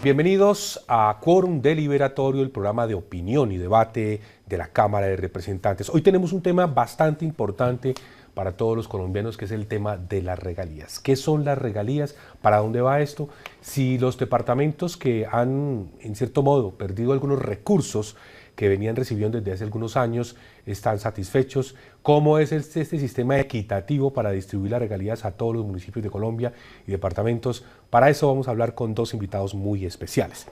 Bienvenidos a Quórum Deliberatorio, el programa de opinión y debate de la Cámara de Representantes. Hoy tenemos un tema bastante importante para todos los colombianos, que es el tema de las regalías. ¿Qué son las regalías? ¿Para dónde va esto? Si los departamentos que han, en cierto modo, perdido algunos recursos que venían recibiendo desde hace algunos años, están satisfechos. ¿Cómo es este sistema equitativo para distribuir las regalías a todos los municipios de Colombia y departamentos? Para eso vamos a hablar con dos invitados muy especiales.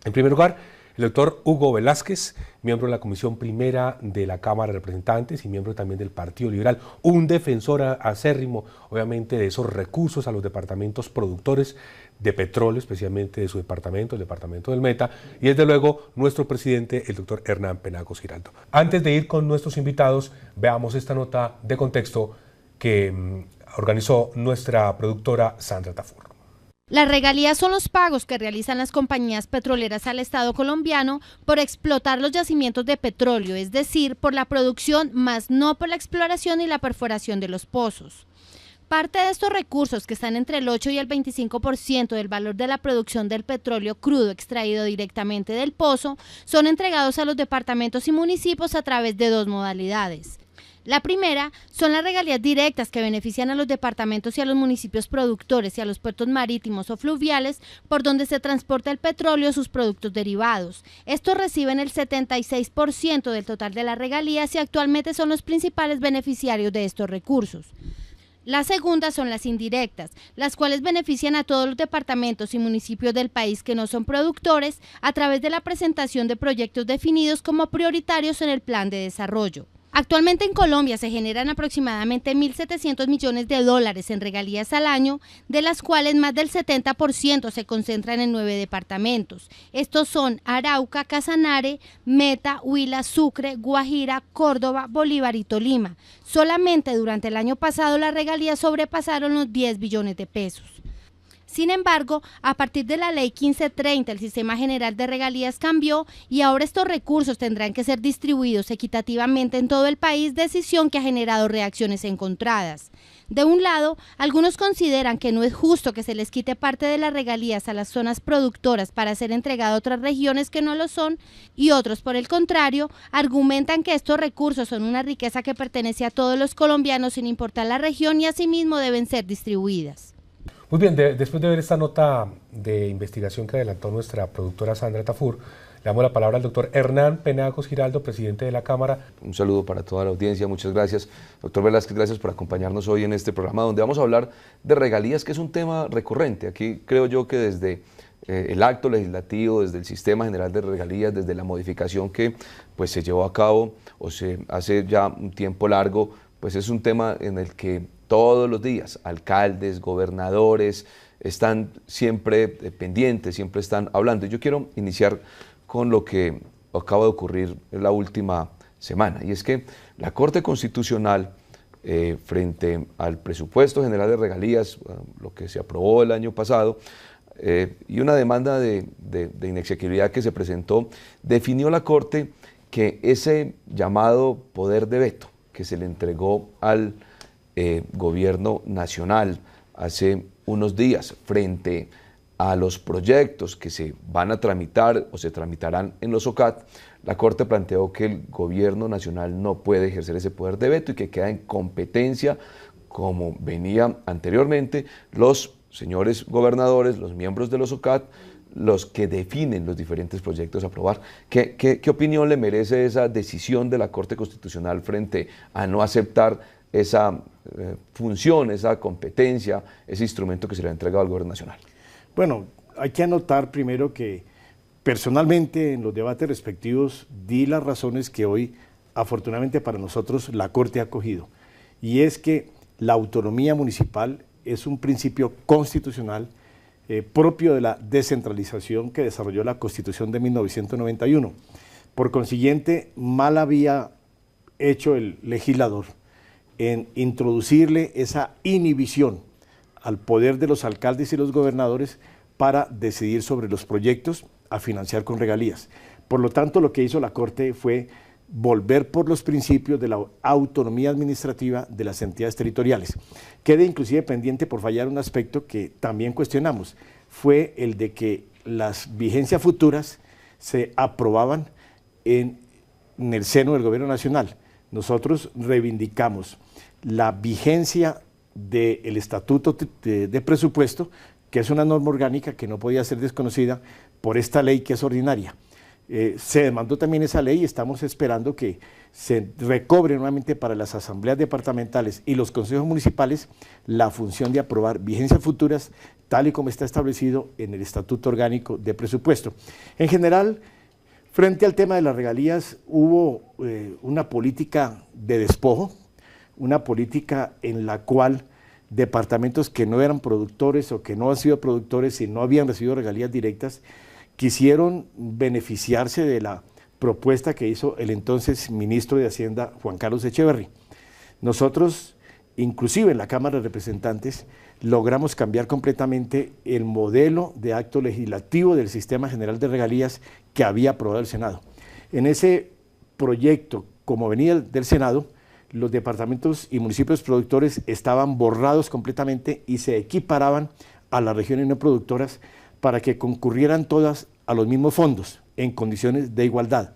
En primer lugar, el doctor Hugo Velázquez, miembro de la Comisión Primera de la Cámara de Representantes y miembro también del Partido Liberal, un defensor acérrimo, obviamente, de esos recursos a los departamentos productores de petróleo, especialmente de su departamento, el departamento del Meta, y desde luego nuestro presidente, el doctor Hernán Penagos Giraldo. Antes de ir con nuestros invitados, veamos esta nota de contexto que organizó nuestra productora Sandra Tafur. Las regalías son los pagos que realizan las compañías petroleras al Estado colombiano por explotar los yacimientos de petróleo, es decir, por la producción, más no por la exploración y la perforación de los pozos. Parte de estos recursos, que están entre el 8 y el 25% del valor de la producción del petróleo crudo extraído directamente del pozo, son entregados a los departamentos y municipios a través de dos modalidades. La primera son las regalías directas, que benefician a los departamentos y a los municipios productores y a los puertos marítimos o fluviales por donde se transporta el petróleo o sus productos derivados. Estos reciben el 76% del total de las regalías y actualmente son los principales beneficiarios de estos recursos. La segunda son las indirectas, las cuales benefician a todos los departamentos y municipios del país que no son productores a través de la presentación de proyectos definidos como prioritarios en el plan de desarrollo. Actualmente en Colombia se generan aproximadamente 1.700 millones de dólares en regalías al año, de las cuales más del 70% se concentran en 9 departamentos. Estos son Arauca, Casanare, Meta, Huila, Sucre, Guajira, Córdoba, Bolívar y Tolima. Solamente durante el año pasado las regalías sobrepasaron los 10 billones de pesos. Sin embargo, a partir de la Ley 1530, el sistema general de regalías cambió y ahora estos recursos tendrán que ser distribuidos equitativamente en todo el país, decisión que ha generado reacciones encontradas. De un lado, algunos consideran que no es justo que se les quite parte de las regalías a las zonas productoras para ser entregado a otras regiones que no lo son, y otros, por el contrario, argumentan que estos recursos son una riqueza que pertenece a todos los colombianos sin importar la región y asimismo deben ser distribuidas. Muy bien, después de ver esta nota de investigación que adelantó nuestra productora Sandra Tafur, le damos la palabra al doctor Hernán Penagos Giraldo, presidente de la Cámara. Un saludo para toda la audiencia, muchas gracias. Doctor Velázquez, gracias por acompañarnos hoy en este programa donde vamos a hablar de regalías, que es un tema recurrente. Aquí creo yo que desde el acto legislativo, desde el sistema general de regalías, desde la modificación que pues, se llevó a cabo o se hace ya un tiempo largo, pues es un tema en el que todos los días alcaldes, gobernadores están siempre pendientes, siempre están hablando. Yo quiero iniciar con lo que acaba de ocurrir en la última semana, y es que la Corte Constitucional, frente al presupuesto general de regalías, lo que se aprobó el año pasado, y una demanda de inexequibilidad que se presentó, definió la Corte que ese llamado poder de veto que se le entregó al gobierno nacional hace unos días frente a los proyectos que se van a tramitar o se tramitarán en los OCAT, la Corte planteó que el gobierno nacional no puede ejercer ese poder de veto y que queda en competencia, como venía anteriormente, los señores gobernadores, los miembros de los OCAT, los que definen los diferentes proyectos a aprobar. ¿Qué opinión le merece esa decisión de la Corte Constitucional frente a no aceptar esa función, esa competencia, ese instrumento que se le ha entregado al gobierno nacional? Bueno, hay que anotar primero que personalmente en los debates respectivos di las razones que hoy afortunadamente para nosotros la Corte ha acogido, y es que la autonomía municipal es un principio constitucional propio de la descentralización que desarrolló la Constitución de 1991. Por consiguiente, mal había hecho el legislador en introducirle esa inhibición al poder de los alcaldes y los gobernadores para decidir sobre los proyectos a financiar con regalías. Por lo tanto, lo que hizo la Corte fue volver por los principios de la autonomía administrativa de las entidades territoriales. Queda inclusive pendiente por fallar un aspecto que también cuestionamos, fue el de que las vigencias futuras se aprobaban en el seno del Gobierno Nacional. Nosotros reivindicamos la vigencia del Estatuto de Presupuesto, que es una norma orgánica que no podía ser desconocida por esta ley que es ordinaria. Se demandó también esa ley y estamos esperando que se recobre nuevamente para las asambleas departamentales y los consejos municipales la función de aprobar vigencias futuras tal y como está establecido en el Estatuto Orgánico de Presupuesto. En general, frente al tema de las regalías hubo una política de despojo, una política en la cual departamentos que no eran productores o que no han sido productores y no habían recibido regalías directas quisieron beneficiarse de la propuesta que hizo el entonces ministro de Hacienda, Juan Carlos Echeverry. Nosotros, inclusive en la Cámara de Representantes, logramos cambiar completamente el modelo de acto legislativo del Sistema General de Regalías que había aprobado el Senado. En ese proyecto, como venía del Senado, los departamentos y municipios productores estaban borrados completamente y se equiparaban a las regiones no productoras para que concurrieran todas a los mismos fondos en condiciones de igualdad.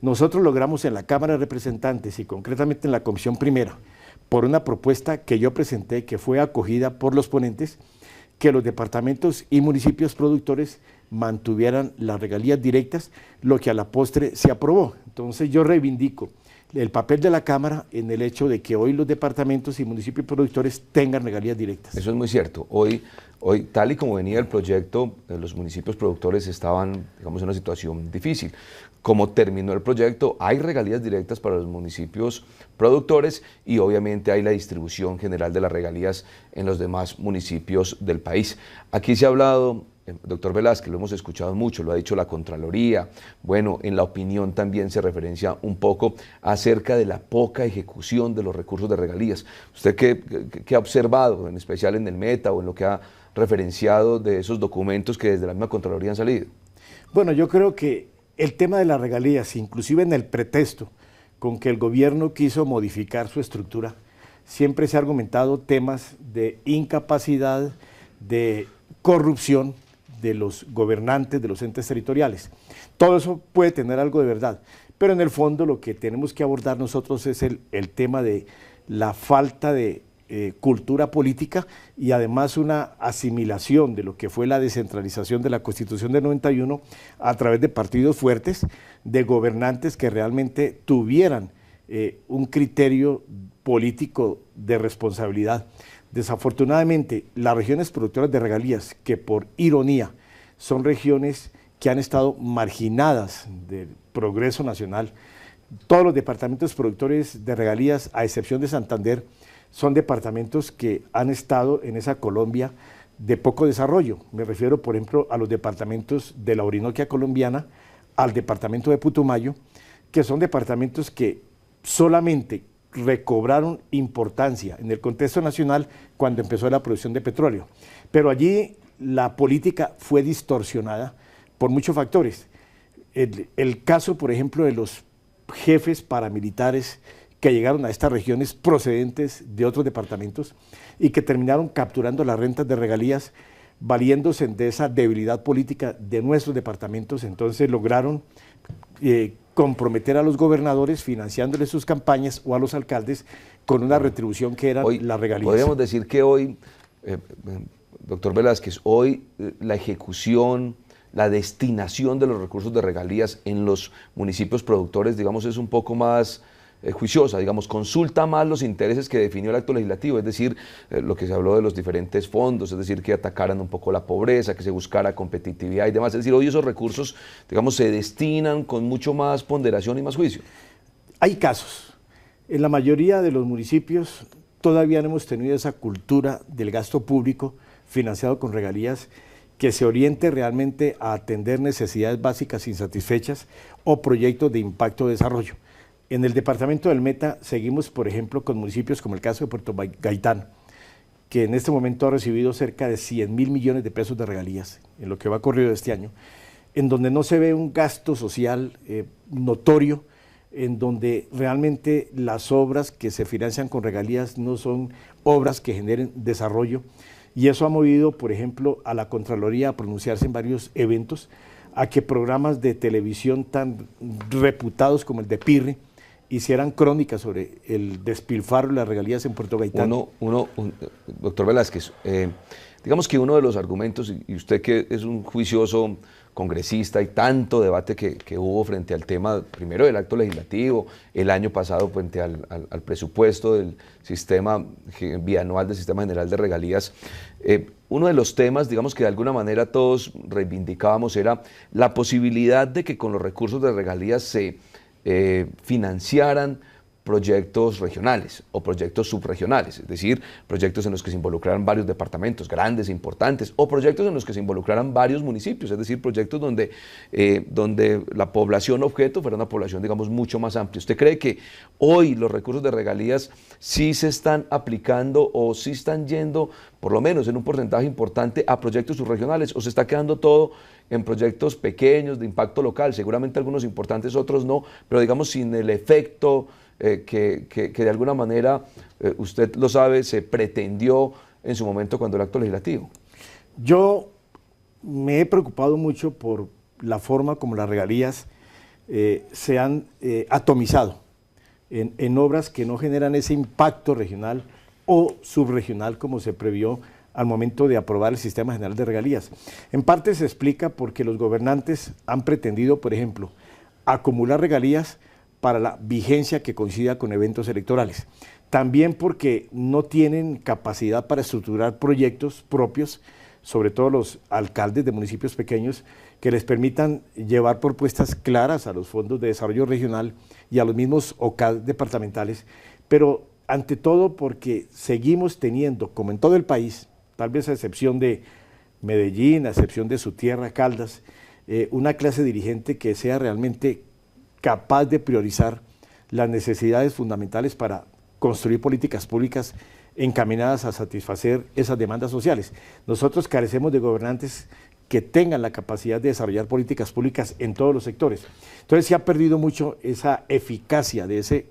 Nosotros logramos en la Cámara de Representantes y concretamente en la Comisión Primera, por una propuesta que yo presenté, que fue acogida por los ponentes, que los departamentos y municipios productores mantuvieran las regalías directas, lo que a la postre se aprobó. Entonces yo reivindico el papel de la Cámara en el hecho de que hoy los departamentos y municipios productores tengan regalías directas. Eso es muy cierto. Hoy tal y como venía el proyecto, los municipios productores estaban, digamos, en una situación difícil. Como terminó el proyecto, hay regalías directas para los municipios productores y obviamente hay la distribución general de las regalías en los demás municipios del país. Aquí se ha hablado, doctor Velázquez, lo hemos escuchado mucho, lo ha dicho la Contraloría, bueno, en la opinión también se referencia un poco acerca de la poca ejecución de los recursos de regalías. ¿Usted qué ha observado, en especial en el Meta o en lo que ha referenciado de esos documentos que desde la misma Contraloría han salido? Bueno, yo creo que el tema de las regalías, inclusive en el pretexto con que el gobierno quiso modificar su estructura, siempre se ha argumentado temas de incapacidad, de corrupción de los gobernantes, de los entes territoriales. Todo eso puede tener algo de verdad, pero en el fondo lo que tenemos que abordar nosotros es el tema de la falta de cultura política y además una asimilación de lo que fue la descentralización de la Constitución del 91 a través de partidos fuertes, de gobernantes que realmente tuvieran un criterio político de responsabilidad. Desafortunadamente, las regiones productoras de regalías, que por ironía son regiones que han estado marginadas del progreso nacional, todos los departamentos productores de regalías, a excepción de Santander, son departamentos que han estado en esa Colombia de poco desarrollo. Me refiero, por ejemplo, a los departamentos de la Orinoquia colombiana, al departamento de Putumayo, que son departamentos que solamente recobraron importancia en el contexto nacional cuando empezó la producción de petróleo. Pero allí la política fue distorsionada por muchos factores. El caso, por ejemplo, de los jefes paramilitares que llegaron a estas regiones procedentes de otros departamentos y que terminaron capturando las rentas de regalías valiéndose de esa debilidad política de nuestros departamentos. Entonces lograron comprometer a los gobernadores financiándoles sus campañas o a los alcaldes con una retribución que era la regalías. Podríamos decir que hoy, doctor Velázquez, hoy la ejecución, la destinación de los recursos de regalías en los municipios productores, digamos, es un poco más juiciosa, digamos, consulta más los intereses que definió el acto legislativo, es decir, lo que se habló de los diferentes fondos, es decir, que atacaran un poco la pobreza, que se buscara competitividad y demás, es decir, hoy esos recursos, digamos, se destinan con mucho más ponderación y más juicio. Hay casos, en la mayoría de los municipios todavía no hemos tenido esa cultura del gasto público financiado con regalías que se oriente realmente a atender necesidades básicas insatisfechas o proyectos de impacto de desarrollo. En el departamento del Meta seguimos, por ejemplo, con municipios como el caso de Puerto Gaitán, que en este momento ha recibido cerca de 100.000 millones de pesos de regalías en lo que va corrido de este año, en donde no se ve un gasto social notorio, en donde realmente las obras que se financian con regalías no son obras que generen desarrollo. y eso ha movido, por ejemplo, a la Contraloría a pronunciarse en varios eventos, a que programas de televisión tan reputados como el de Pirri hicieran crónicas sobre el despilfarro y las regalías en Puerto Gaitán. Doctor Velázquez, digamos que uno de los argumentos, y usted que es un juicioso congresista y tanto debate que hubo frente al tema, primero del acto legislativo, el año pasado frente al presupuesto del sistema bianual del Sistema General de Regalías, uno de los temas, digamos que de alguna manera todos reivindicábamos, era la posibilidad de que con los recursos de regalías se financiaran proyectos regionales o proyectos subregionales, es decir, proyectos en los que se involucraran varios departamentos grandes e importantes, o proyectos en los que se involucraran varios municipios, es decir, proyectos donde la población objeto fuera una población, digamos, mucho más amplia. ¿Usted cree que hoy los recursos de regalías sí se están aplicando o sí están yendo, por lo menos en un porcentaje importante, a proyectos subregionales, o se está quedando todo en proyectos pequeños de impacto local, seguramente algunos importantes, otros no, pero digamos sin el efecto que de alguna manera, usted lo sabe, se pretendió en su momento cuando el acto legislativo? Yo me he preocupado mucho por la forma como las regalías se han atomizado en obras que no generan ese impacto regional o subregional como se previó al momento de aprobar el Sistema General de Regalías. En parte se explica porque los gobernantes han pretendido, por ejemplo, acumular regalías para la vigencia que coincida con eventos electorales. También porque no tienen capacidad para estructurar proyectos propios, sobre todo los alcaldes de municipios pequeños, que les permitan llevar propuestas claras a los fondos de desarrollo regional y a los mismos OCAD departamentales, pero ante todo porque seguimos teniendo, como en todo el país, tal vez a excepción de Medellín, a excepción de su tierra, Caldas, una clase dirigente que sea realmente capaz de priorizar las necesidades fundamentales para construir políticas públicas encaminadas a satisfacer esas demandas sociales. Nosotros carecemos de gobernantes que tengan la capacidad de desarrollar políticas públicas en todos los sectores. Entonces se ha perdido mucho esa eficacia de ese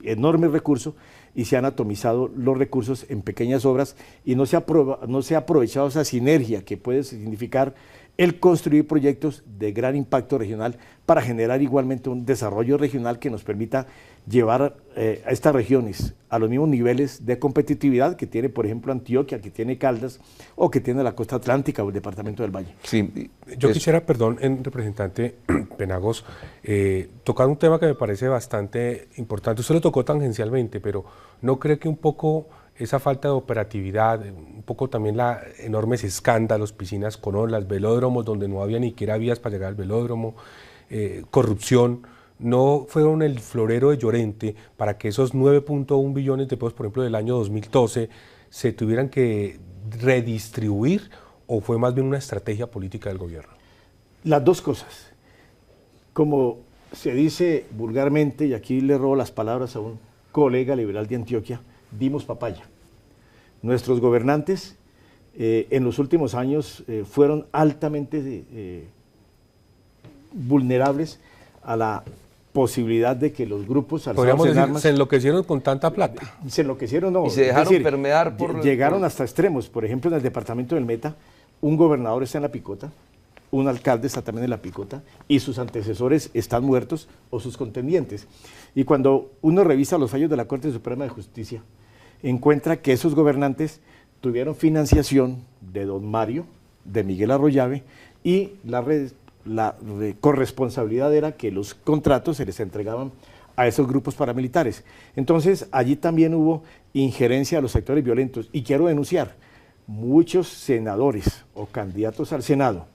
enorme recurso y se han atomizado los recursos en pequeñas obras y no se ha aprovechado esa sinergia que puede significar el construir proyectos de gran impacto regional para generar igualmente un desarrollo regional que nos permita llevar a estas regiones a los mismos niveles de competitividad que tiene, por ejemplo, Antioquia, que tiene Caldas o que tiene la costa atlántica o el departamento del Valle. Sí, yo quisiera, perdón, representante Penagos, tocar un tema que me parece bastante importante. Usted lo tocó tangencialmente, pero ¿no cree que un poco esa falta de operatividad, un poco también los enormes escándalos, piscinas con olas, velódromos donde no había ni siquiera vías para llegar al velódromo, corrupción, no fueron el florero de Llorente para que esos 9.1 billones de pesos, por ejemplo, del año 2012, se tuvieran que redistribuir, o fue más bien una estrategia política del gobierno? Las dos cosas. Como se dice vulgarmente, y aquí le robo las palabras a un colega liberal de Antioquia, dimos papaya. Nuestros gobernantes en los últimos años fueron altamente vulnerables a la posibilidad de que los grupos alzados en armas... ¿Se enloquecieron con tanta plata? Se enloquecieron, no. Y se dejaron permear por... Llegaron hasta extremos. Por ejemplo, en el departamento del Meta, un gobernador está en la picota, un alcalde está también en la picota, y sus antecesores están muertos o sus contendientes. Y cuando uno revisa los fallos de la Corte Suprema de Justicia, encuentra que esos gobernantes tuvieron financiación de don Mario, de Miguel Arroyave, y la corresponsabilidad era que los contratos se les entregaban a esos grupos paramilitares. Entonces, allí también hubo injerencia de los sectores violentos. Y quiero denunciar, muchos senadores o candidatos al Senado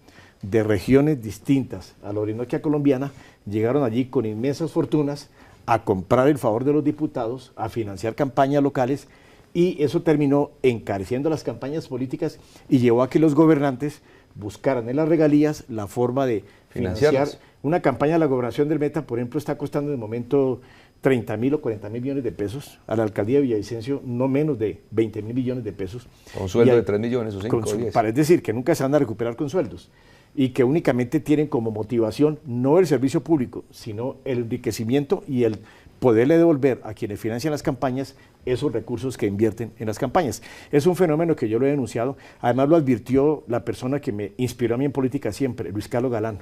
de regiones distintas a la Orinoquia colombiana llegaron allí con inmensas fortunas a comprar el favor de los diputados, a financiar campañas locales, y eso terminó encareciendo las campañas políticas y llevó a que los gobernantes buscaran en las regalías la forma de financiar. Una campaña de la gobernación del Meta, por ejemplo, está costando de momento 30.000 o 40.000 millones de pesos, a la alcaldía de Villavicencio no menos de 20.000 millones de pesos. Con un sueldo de 3 millones o 5 o 10. Es decir, que nunca se van a recuperar con sueldos. y que únicamente tienen como motivación no el servicio público, sino el enriquecimiento y el poderle devolver a quienes financian las campañas esos recursos que invierten en las campañas. Es un fenómeno que yo lo he denunciado, además lo advirtió la persona que me inspiró a mí en política siempre, Luis Carlos Galán.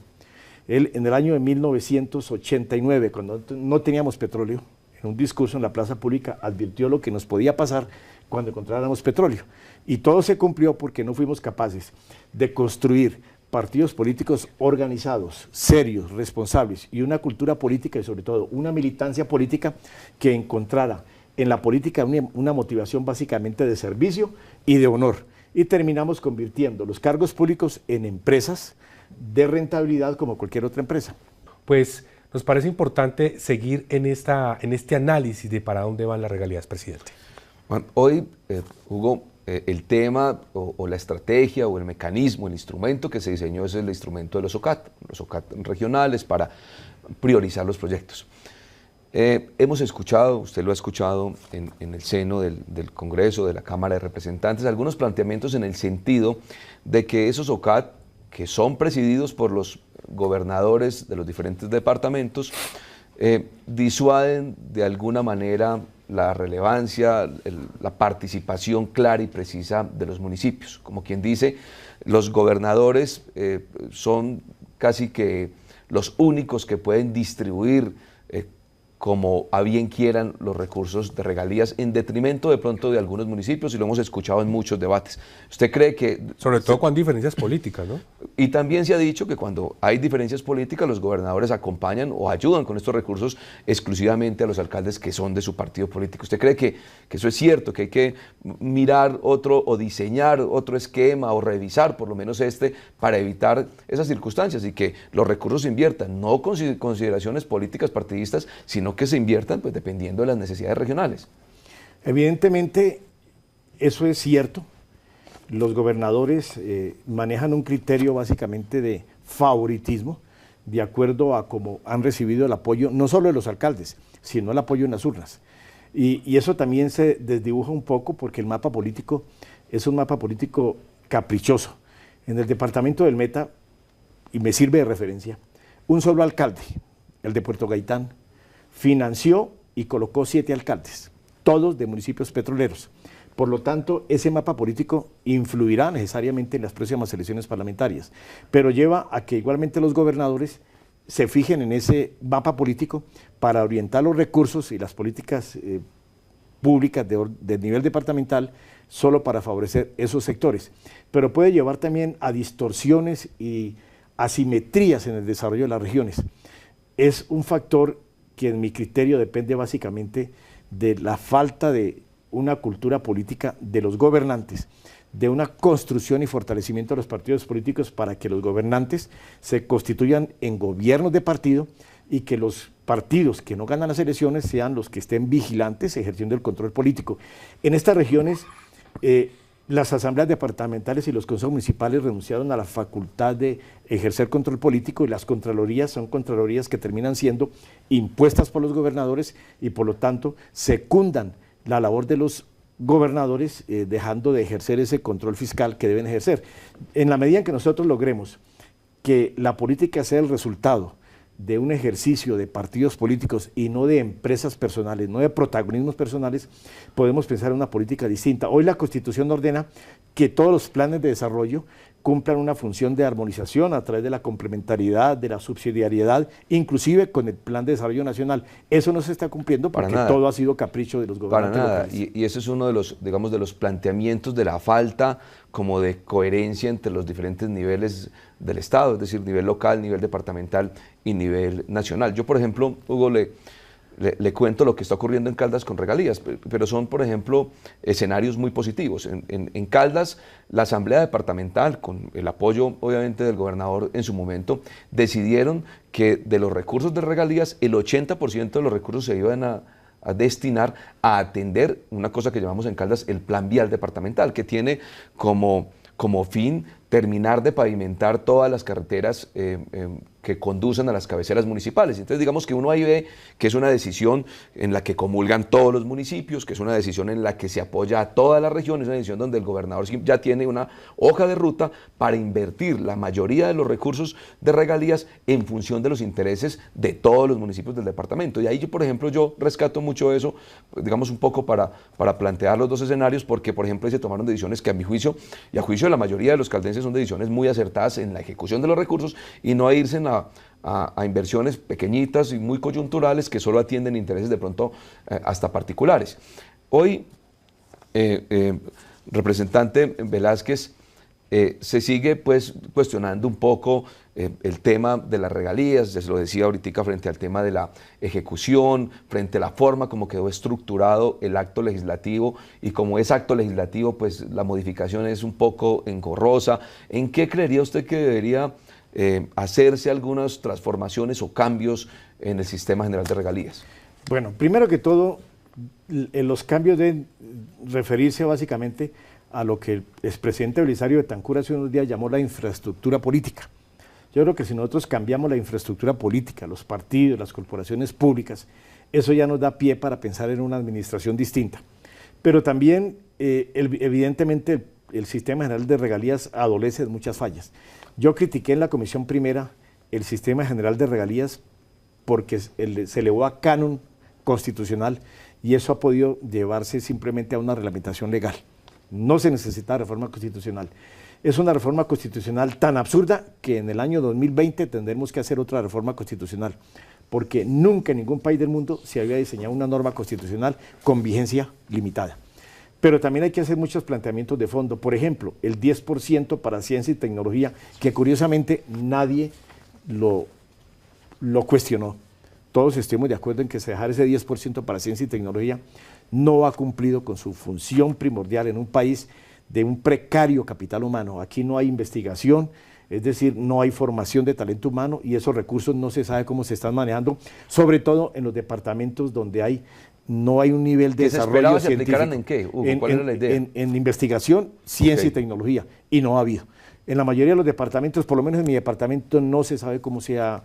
Él en el año de 1989, cuando no teníamos petróleo, en un discurso en la plaza pública advirtió lo que nos podía pasar cuando encontráramos petróleo. Y todo se cumplió porque no fuimos capaces de construir partidos políticos organizados, serios, responsables y una cultura política y sobre todo una militancia política que encontrara en la política una motivación básicamente de servicio y de honor. Y terminamos convirtiendo los cargos públicos en empresas de rentabilidad como cualquier otra empresa. Pues nos parece importante seguir en este análisis de para dónde van las regalías, presidente. Bueno, hoy, Hugo, el tema o la estrategia o el mecanismo, el instrumento que se diseñó es el instrumento de los OCAT regionales para priorizar los proyectos. Hemos escuchado, usted lo ha escuchado en el seno del Congreso, de la Cámara de Representantes, algunos planteamientos en el sentido de que esos OCAT, que son presididos por los gobernadores de los diferentes departamentos, disuaden de alguna manera la relevancia, la participación clara y precisa de los municipios. Como quien dice, los gobernadores son casi que los únicos que pueden distribuir como a bien quieran los recursos de regalías en detrimento de pronto de algunos municipios, y lo hemos escuchado en muchos debates. ¿Usted cree que...? Sobre todo con diferencias políticas, ¿no? Y también se ha dicho que cuando hay diferencias políticas, los gobernadores acompañan o ayudan con estos recursos exclusivamente a los alcaldes que son de su partido político. ¿Usted cree que eso es cierto, que hay que mirar otro o diseñar otro esquema o revisar por lo menos para evitar esas circunstancias y que los recursos se inviertan, no con consideraciones políticas partidistas, sino que se inviertan pues dependiendo de las necesidades regionales? Evidentemente, eso es cierto. Los gobernadores manejan un criterio básicamente de favoritismo, de acuerdo a cómo han recibido el apoyo, no solo de los alcaldes, sino el apoyo en las urnas. Y eso también se desdibuja un poco porque el mapa político es un mapa político caprichoso. En el departamento del Meta, y me sirve de referencia, un solo alcalde, el de Puerto Gaitán, financió y colocó 7 alcaldes, todos de municipios petroleros. Por lo tanto, ese mapa político influirá necesariamente en las próximas elecciones parlamentarias, pero lleva a que igualmente los gobernadores se fijen en ese mapa político para orientar los recursos y las políticas públicas de nivel departamental solo para favorecer esos sectores. Pero puede llevar también a distorsiones y asimetrías en el desarrollo de las regiones. Es un factor que en mi criterio depende básicamente de la falta de una cultura política de los gobernantes, de una construcción y fortalecimiento de los partidos políticos para que los gobernantes se constituyan en gobiernos de partido y que los partidos que no ganan las elecciones sean los que estén vigilantes ejerciendo el control político. En estas regiones, las asambleas departamentales y los consejos municipales renunciaron a la facultad de ejercer control político y las contralorías son contralorías que terminan siendo impuestas por los gobernadores y por lo tanto secundan la labor de los gobernadores dejando de ejercer ese control fiscal que deben ejercer. En la medida en que nosotros logremos que la política sea el resultado de un ejercicio de partidos políticos y no de empresas personales, no de protagonismos personales, podemos pensar en una política distinta. Hoy la Constitución ordena que todos los planes de desarrollo cumplan una función de armonización a través de la complementariedad, de la subsidiariedad, inclusive con el Plan de Desarrollo Nacional. Eso no se está cumpliendo porque todo ha sido capricho de los gobernantes locales. Y ese es uno de los, digamos, de los planteamientos de la falta como de coherencia entre los diferentes niveles del Estado, es decir, nivel local, nivel departamental y nivel nacional. Yo, por ejemplo, Hugo, le cuento lo que está ocurriendo en Caldas con regalías, pero son, por ejemplo, escenarios muy positivos. En Caldas, la Asamblea Departamental, con el apoyo, obviamente, del gobernador en su momento, decidieron que de los recursos de regalías, el 80% de los recursos se iban a destinar a atender una cosa que llamamos en Caldas el Plan Vial Departamental, que tiene como fin terminar de pavimentar todas las carreteras que conducen a las cabeceras municipales. Entonces digamos que uno ahí ve que es una decisión en la que comulgan todos los municipios, que es una decisión en la que se apoya a toda la región, es una decisión donde el gobernador ya tiene una hoja de ruta para invertir la mayoría de los recursos de regalías en función de los intereses de todos los municipios del departamento. Y ahí, por ejemplo, yo rescato mucho eso, digamos un poco para plantear los dos escenarios, porque por ejemplo ahí se tomaron decisiones que a mi juicio y a juicio de la mayoría de los caldenses son decisiones muy acertadas en la ejecución de los recursos y no a irse a inversiones pequeñitas y muy coyunturales que solo atienden intereses de pronto hasta particulares. Hoy, representante Velázquez, se sigue pues cuestionando un poco el tema de las regalías, se lo decía ahorita frente al tema de la ejecución, frente a la forma como quedó estructurado el acto legislativo y como es acto legislativo pues la modificación es un poco engorrosa. ¿En qué creería usted que debería hacerse algunas transformaciones o cambios en el sistema general de regalías? Bueno, primero que todo, los cambios deben referirse básicamente a lo que el expresidente Belisario Betancur hace unos días llamó la infraestructura política. Yo creo que si nosotros cambiamos la infraestructura política, los partidos, las corporaciones públicas, eso ya nos da pie para pensar en una administración distinta. Pero también, evidentemente, el sistema general de regalías adolece de muchas fallas. Yo critiqué en la Comisión Primera el sistema general de regalías porque se elevó a canon constitucional y eso ha podido llevarse simplemente a una reglamentación legal. No se necesita reforma constitucional. Es una reforma constitucional tan absurda que en el año 2020 tendremos que hacer otra reforma constitucional, porque nunca en ningún país del mundo se había diseñado una norma constitucional con vigencia limitada. Pero también hay que hacer muchos planteamientos de fondo. Por ejemplo, el 10% para ciencia y tecnología, que curiosamente nadie lo cuestionó. Todos estuvimos de acuerdo en que se dejara ese 10% para ciencia y tecnología. No ha cumplido con su función primordial en un país de un precario capital humano. Aquí no hay investigación, es decir, no hay formación de talento humano y esos recursos no se sabe cómo se están manejando, sobre todo en los departamentos donde no hay un nivel de desarrollo científico. ¿Se aplicaran en qué, Hugo? ¿Cuál era la idea? En investigación, ciencia y tecnología, y no ha habido. En la mayoría de los departamentos, por lo menos en mi departamento, no se sabe cómo se ha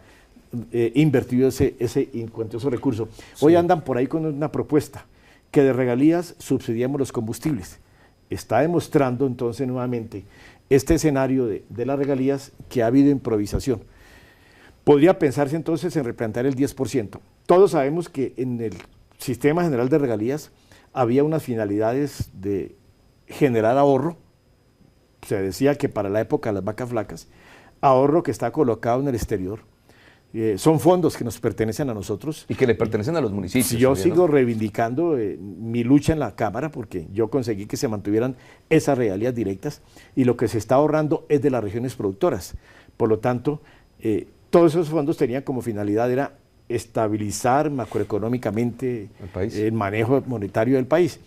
invertido ese cuantioso recurso. Hoy andan por ahí con una propuesta que de regalías subsidiamos los combustibles. Está demostrando entonces nuevamente este escenario de las regalías que ha habido improvisación. Podría pensarse entonces en replantear el 10%. Todos sabemos que en el sistema general de regalías había unas finalidades de generar ahorro. Se decía que para la época de las vacas flacas, ahorro que está colocado en el exterior. Son fondos que nos pertenecen a nosotros. Y que le pertenecen a los municipios. Yo sigo reivindicando mi lucha en la Cámara porque yo conseguí que se mantuvieran esas regalías directas y lo que se está ahorrando es de las regiones productoras. Por lo tanto, todos esos fondos tenían como finalidad era estabilizar macroeconómicamente el manejo monetario del país.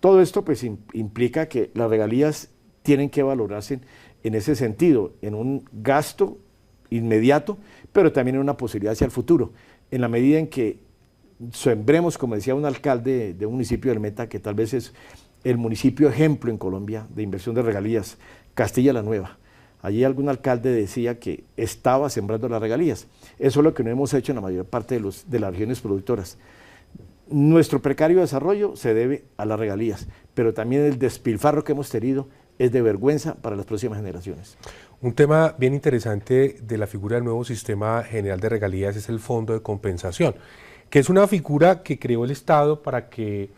Todo esto pues implica que las regalías tienen que valorarse en ese sentido, en un gasto inmediato, pero también en una posibilidad hacia el futuro, en la medida en que sembremos, como decía un alcalde de un municipio del Meta, que tal vez es el municipio ejemplo en Colombia de inversión de regalías, Castilla la Nueva. Allí algún alcalde decía que estaba sembrando las regalías. Eso es lo que no hemos hecho en la mayor parte de las regiones productoras. Nuestro precario desarrollo se debe a las regalías, pero también el despilfarro que hemos tenido es de vergüenza para las próximas generaciones. Un tema bien interesante de la figura del nuevo sistema general de regalías es el fondo de compensación, que es una figura que creó el Estado para que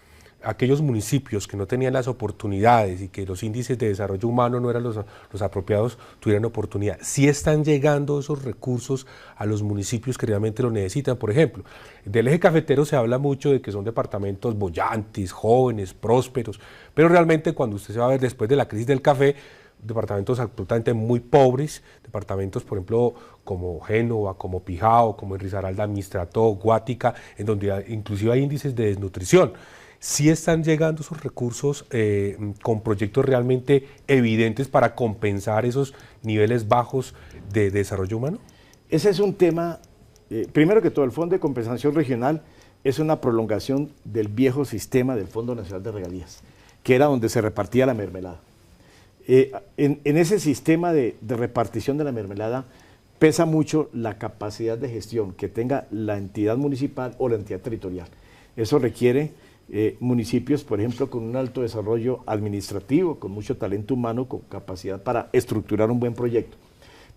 aquellos municipios que no tenían las oportunidades y que los índices de desarrollo humano no eran los apropiados, tuvieran oportunidad. Sí están llegando esos recursos a los municipios que realmente lo necesitan. Por ejemplo, del eje cafetero se habla mucho de que son departamentos bollantes, jóvenes, prósperos, pero realmente cuando usted se va a ver después de la crisis del café, departamentos absolutamente muy pobres, departamentos por ejemplo como Génova, como Pijao, como en Risaralda, Mistrató, Guática, en donde inclusive hay índices de desnutrición. ¿Sí están llegando esos recursos con proyectos realmente evidentes para compensar esos niveles bajos de desarrollo humano? Ese es un tema, primero que todo, el Fondo de Compensación Regional es una prolongación del viejo sistema del Fondo Nacional de Regalías, que era donde se repartía la mermelada. En ese sistema de repartición de la mermelada, pesa mucho la capacidad de gestión que tenga la entidad municipal o la entidad territorial. Eso requiere municipios, por ejemplo, con un alto desarrollo administrativo, con mucho talento humano, con capacidad para estructurar un buen proyecto.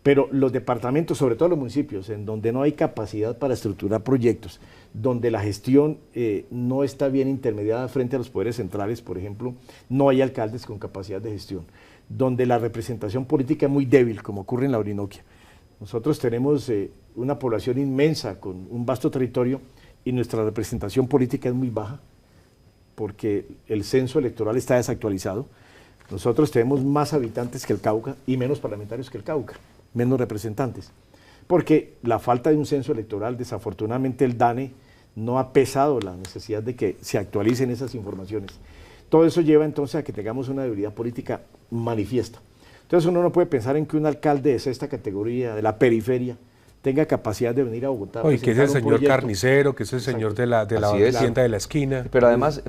Pero los departamentos, sobre todo los municipios, en donde no hay capacidad para estructurar proyectos, donde la gestión no está bien intermediada frente a los poderes centrales, por ejemplo, no hay alcaldes con capacidad de gestión, donde la representación política es muy débil, como ocurre en la Orinoquia. Nosotros tenemos una población inmensa con un vasto territorio y nuestra representación política es muy baja, porque el censo electoral está desactualizado. Nosotros tenemos más habitantes que el Cauca y menos parlamentarios que el Cauca, menos representantes, porque la falta de un censo electoral, desafortunadamente el DANE no ha pesado la necesidad de que se actualicen esas informaciones. Todo eso lleva entonces a que tengamos una debilidad política manifiesta. Entonces uno no puede pensar en que un alcalde de sexta categoría, de la periferia, tenga capacidad de venir a Bogotá. Oye, que es el señor carnicero, que es el señor de la tienda de la esquina. Pero además,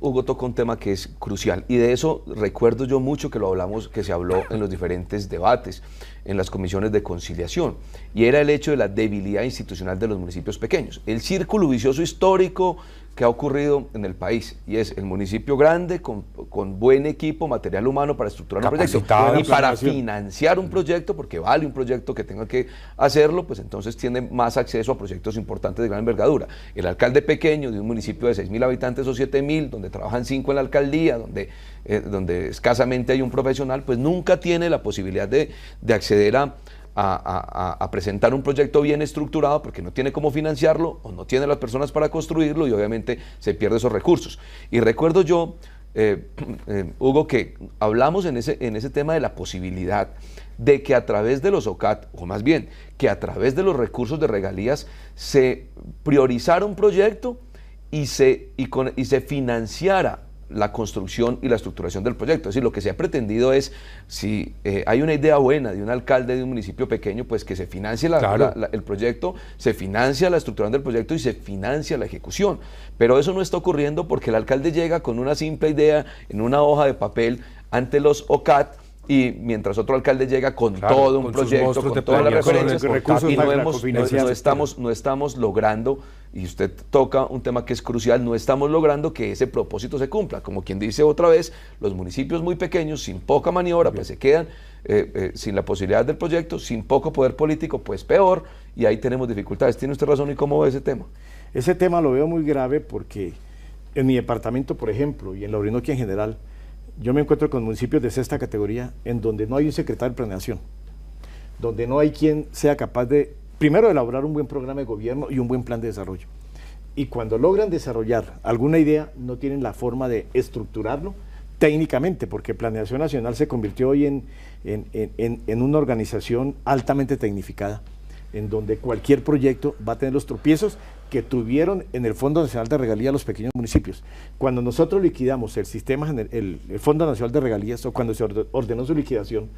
Hugo tocó un tema que es crucial, y de eso recuerdo yo mucho que se habló en los diferentes debates, en las comisiones de conciliación, y era el hecho de la debilidad institucional de los municipios pequeños, el círculo vicioso histórico que ha ocurrido en el país, y es el municipio grande con buen equipo, material humano para estructurar un proyecto y para financiar un proyecto, porque vale un proyecto que tenga que hacerlo, pues entonces tiene más acceso a proyectos importantes de gran envergadura. El alcalde pequeño de un municipio de 6.000 habitantes o 7.000, donde trabajan 5 en la alcaldía, donde escasamente hay un profesional, pues nunca tiene la posibilidad de acceder a presentar un proyecto bien estructurado, porque no tiene cómo financiarlo o no tiene las personas para construirlo, y obviamente se pierde esos recursos. Y recuerdo yo, Hugo, que hablamos en ese tema de la posibilidad de que a través de los OCAT, o más bien, que a través de los recursos de regalías se priorizara un proyecto y se financiara la construcción y la estructuración del proyecto. Es decir, lo que se ha pretendido es, si hay una idea buena de un alcalde de un municipio pequeño, pues que se financie el proyecto, se financia la estructuración del proyecto y se financia la ejecución. Pero eso no está ocurriendo porque el alcalde llega con una simple idea en una hoja de papel ante los OCAT, y mientras otro alcalde llega con todo un proyecto, con todas las referencias, y no estamos logrando, y usted toca un tema que es crucial, no estamos logrando que ese propósito se cumpla. Como quien dice otra vez, los municipios muy pequeños, sin poca maniobra, pues se quedan sin la posibilidad del proyecto, sin poco poder político, pues peor, y ahí tenemos dificultades. ¿Tiene usted razón? ¿Y cómo ve ese tema? Ese tema lo veo muy grave porque en mi departamento, por ejemplo, y en la Orinoquia en general, yo me encuentro con municipios de sexta categoría en donde no hay un secretario de planeación, donde no hay quien sea capaz de, primero, de elaborar un buen programa de gobierno y un buen plan de desarrollo. Y cuando logran desarrollar alguna idea, no tienen la forma de estructurarlo técnicamente, porque Planeación Nacional se convirtió hoy en una organización altamente tecnificada, en donde cualquier proyecto va a tener los tropiezos que tuvieron en el Fondo Nacional de Regalías los pequeños municipios. Cuando nosotros liquidamos el sistema, el Fondo Nacional de Regalías, o cuando se ordenó su liquidación,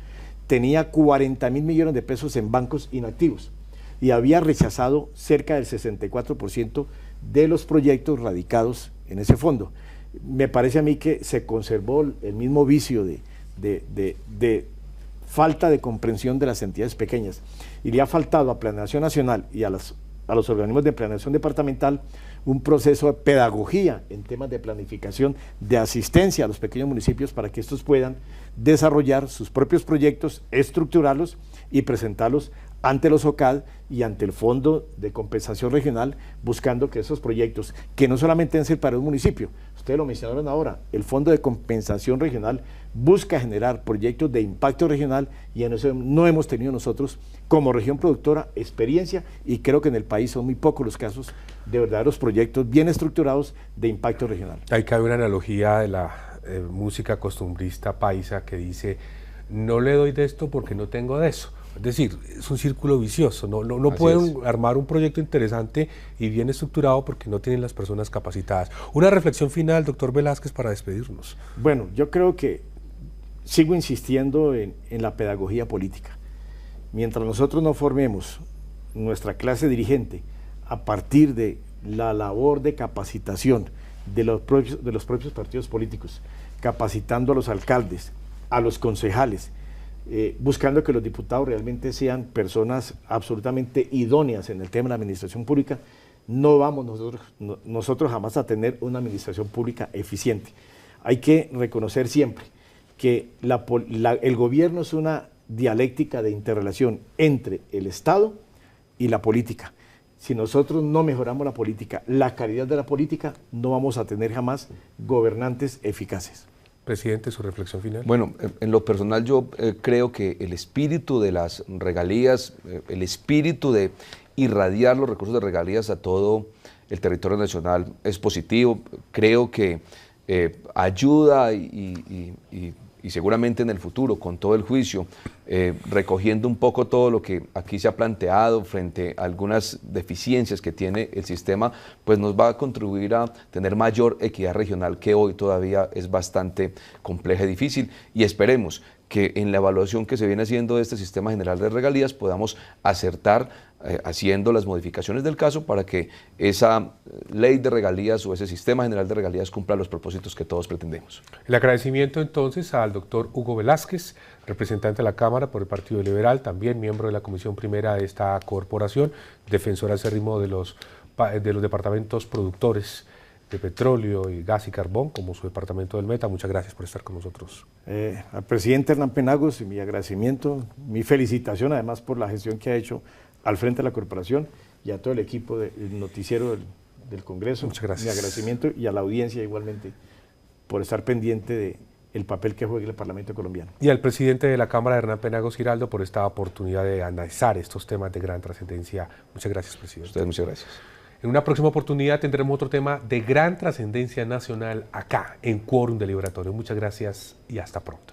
tenía 40.000 millones de pesos en bancos inactivos y había rechazado cerca del 64% de los proyectos radicados en ese fondo. Me parece a mí que se conservó el mismo vicio de falta de comprensión de las entidades pequeñas, y le ha faltado a Planeación Nacional y a los organismos de planeación departamental un proceso de pedagogía en temas de planificación, de asistencia a los pequeños municipios para que estos puedan desarrollar sus propios proyectos, estructurarlos y presentarlos ante los OCAD y ante el Fondo de Compensación Regional, buscando que esos proyectos, que no solamente deben ser para un municipio, ustedes lo mencionaron ahora, el Fondo de Compensación Regional busca generar proyectos de impacto regional, y en eso no hemos tenido nosotros, como región productora, experiencia, y creo que en el país son muy pocos los casos de verdaderos proyectos bien estructurados de impacto regional. Ahí cabe una analogía de la música costumbrista paisa que dice: no le doy de esto porque no tengo de eso. Es decir, es un círculo vicioso, no pueden armar un proyecto interesante y bien estructurado porque no tienen las personas capacitadas. Una reflexión final, doctor Velázquez, para despedirnos. Bueno, yo creo que sigo insistiendo en la pedagogía política. Mientras nosotros no formemos nuestra clase dirigente a partir de la labor de capacitación de los propios partidos políticos, capacitando a los alcaldes, a los concejales, buscando que los diputados realmente sean personas absolutamente idóneas en el tema de la administración pública, no vamos nosotros jamás a tener una administración pública eficiente. Hay que reconocer siempre que el gobierno es una dialéctica de interrelación entre el Estado y la política. Si nosotros no mejoramos la política, la calidad de la política, no vamos a tener jamás gobernantes eficaces. Presidente, su reflexión final. Bueno, en lo personal yo creo que el espíritu de las regalías, el espíritu de irradiar los recursos de regalías a todo el territorio nacional es positivo. Creo que ayuda y seguramente en el futuro, con todo el juicio, recogiendo un poco todo lo que aquí se ha planteado frente a algunas deficiencias que tiene el sistema, pues nos va a contribuir a tener mayor equidad regional, que hoy todavía es bastante compleja y difícil, y esperemos que en la evaluación que se viene haciendo de este sistema general de regalías podamos acertar haciendo las modificaciones del caso para que esa ley de regalías o ese sistema general de regalías cumpla los propósitos que todos pretendemos. El agradecimiento entonces al doctor Hugo Velázquez, representante de la Cámara por el Partido Liberal, también miembro de la Comisión Primera de esta corporación, defensor acérrimo de los departamentos productores de petróleo y gas y carbón, como su departamento del Meta. Muchas gracias por estar con nosotros. Al presidente Hernán Penagos, mi agradecimiento, mi felicitación además por la gestión que ha hecho al frente de la corporación y a todo el equipo del noticiero del Congreso. Muchas gracias. Mi agradecimiento y a la audiencia igualmente por estar pendiente del papel que juega el Parlamento colombiano. Y al presidente de la Cámara, Hernán Penagos Giraldo, por esta oportunidad de analizar estos temas de gran trascendencia. Muchas gracias, presidente. Ustedes, muchas gracias. En una próxima oportunidad tendremos otro tema de gran trascendencia nacional acá, en Quórum Deliberatorio. Muchas gracias y hasta pronto.